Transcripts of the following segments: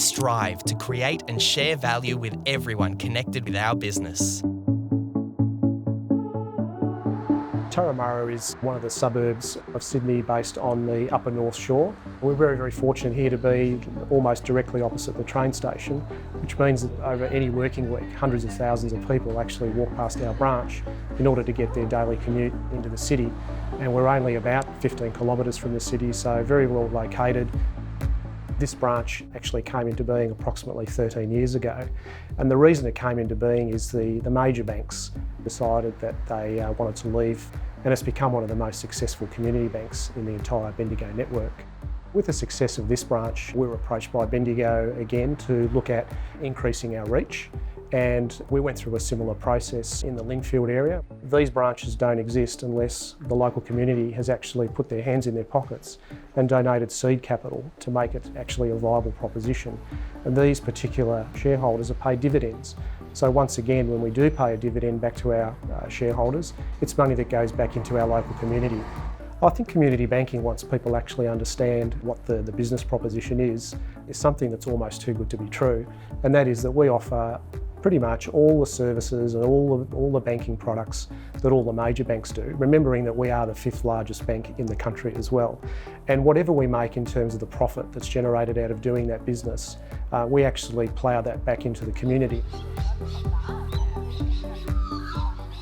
strive to create and share value with everyone connected with our business. Turramurra is one of the suburbs of Sydney based on the upper North Shore. We're very, very fortunate here to be almost directly opposite the train station, which means that over any working week, hundreds of thousands of people actually walk past our branch in order to get their daily commute into the city. And we're only about 15 kilometres from the city, so very well located. This branch actually came into being approximately 13 years ago, and the reason it came into being is the major banks decided that they wanted to leave, and it's become one of the most successful community banks in the entire Bendigo network. With the success of this branch, we were approached by Bendigo again to look at increasing our reach, and we went through a similar process in the Lingfield area. These branches don't exist unless the local community has actually put their hands in their pockets and donated seed capital to make it actually a viable proposition. And these particular shareholders are paid dividends. So once again, when we do pay a dividend back to our shareholders, it's money that goes back into our local community. I think community banking, once people actually understand what the business proposition is something that's almost too good to be true. And that is that we offer pretty much all the services and all the banking products that all the major banks do, remembering that we are the 5th largest bank in the country as well. And whatever we make in terms of the profit that's generated out of doing that business, we actually plough that back into the community.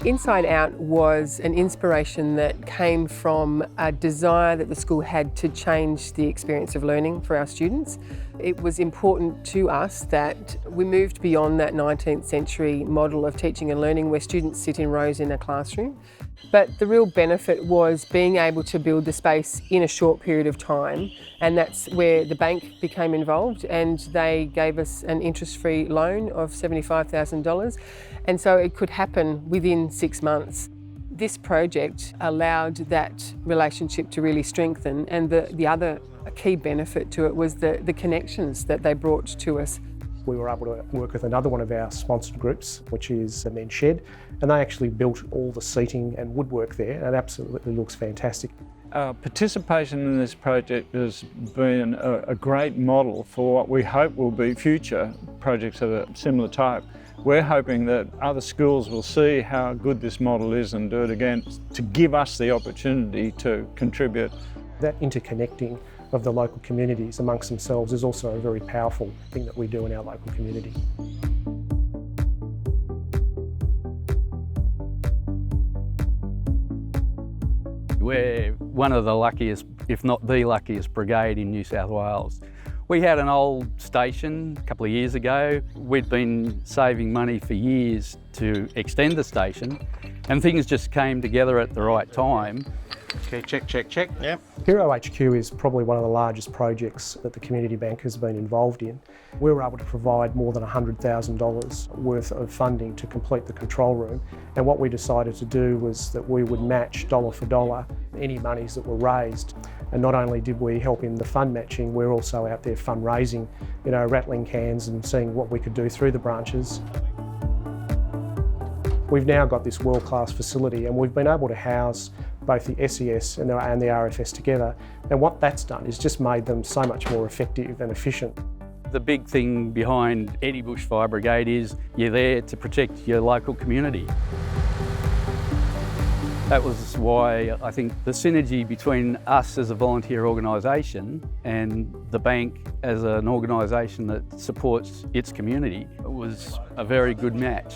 Inside Out was an inspiration that came from a desire that the school had to change the experience of learning for our students. It was important to us that we moved beyond that 19th century model of teaching and learning where students sit in rows in a classroom. But the real benefit was being able to build the space in a short period of time, and that's where the bank became involved, and they gave us an interest-free loan of $75,000, and so it could happen within 6 months. This project allowed that relationship to really strengthen, and the other key benefit to it was the connections that they brought to us. We were able to work with another one of our sponsored groups, which is the Men's Shed, and they actually built all the seating and woodwork there, and it absolutely looks fantastic. Our participation in this project has been a great model for what we hope will be future projects of a similar type. We're hoping that other schools will see how good this model is and do it again to give us the opportunity to contribute. That interconnecting of the local communities amongst themselves is also a very powerful thing that we do in our local community. We're one of the luckiest, if not the luckiest brigade in New South Wales. We had an old station a couple of years ago. We'd been saving money for years to extend the station, and things just came together at the right time. Okay, check. Yep. Hero HQ is probably one of the largest projects that the Community Bank has been involved in. We were able to provide more than $100,000 worth of funding to complete the control room, and what we decided to do was that we would match dollar for dollar any monies that were raised. And not only did we help in the fund matching, we're also out there fundraising, rattling cans and seeing what we could do through the branches. We've now got this world-class facility, and we've been able to house both the SES and the RFS together, and what that's done is just made them so much more effective and efficient. The big thing behind any bushfire brigade is you're there to protect your local community. That was why I think the synergy between us as a volunteer organisation and the bank as an organisation that supports its community was a very good match.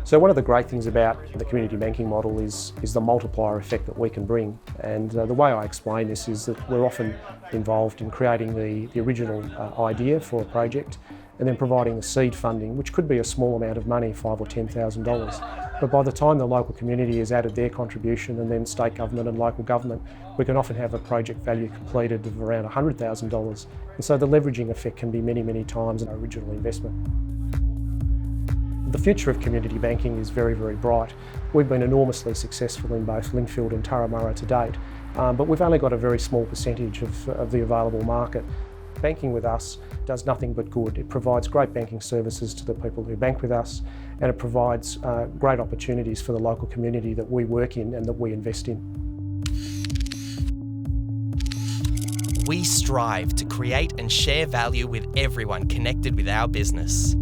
So one of the great things about the community banking model is the multiplier effect that we can bring. And the way I explain this is that we're often involved in creating the original idea for a project and then providing the seed funding, which could be a small amount of money, $5,000 or $10,000. But by the time the local community has added their contribution, and then state government and local government, we can often have a project value completed of around $100,000. And so the leveraging effect can be many, many times an original investment. The future of community banking is very, very bright. We've been enormously successful in both Lingfield and Turramurra to date, but we've only got a very small percentage of the available market. Banking with us does nothing but good. It provides great banking services to the people who bank with us, and it provides great opportunities for the local community that we work in and that we invest in. We strive to create and share value with everyone connected with our business.